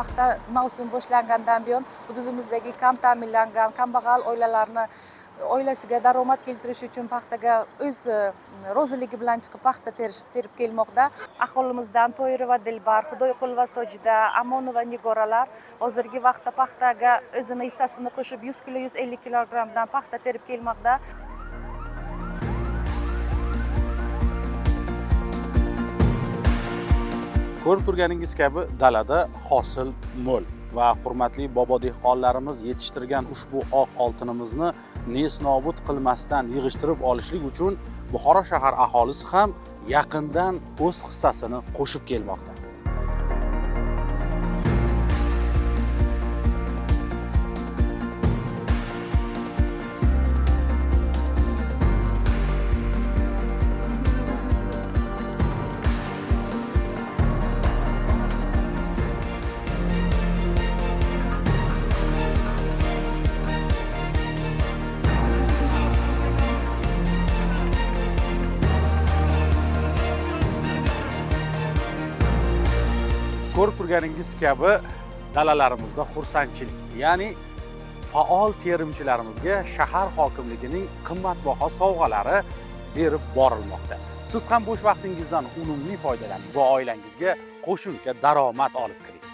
paxta mavsumi boshlangandan buyon hududimizdagi kam ta'minlangan kambag'al oilalarni oilasiga daromad keltirish uchun paxtaga o'z roziligi bilan chiqib paxta terib kelmoqda. Aholimizdan To'yirova Dilbar, Xudoyqulova Sojida, Amonova Nigoralar hozirgi vaqtda paxtaga o'zini hissasini qo'shib 100 kilo 150 kilogramdan paxta terib kelmoqda. Ko'rib turganingiz kabi dalada hosil mo'l va hurmatli bobo dehqonlarimiz yetishtirgan ushbu oq oltinimizni nesnobud qilmasdan yig'ishtirib olishlik uchun Buxoro shahar aholisi ham yaqindan o'z hissasini qo'shib kelmoqda. Ko'rib turganingiz kabi dalalarimizda xursandchilik, ya'ni faol terimchilarimizga shahar hokimligining qimmatbaho sovg'alari berib borilmoqda. Siz ham bo'sh vaqtingizdan unumli foydalaning va oilangizga qo'shimcha daromad olib kiring.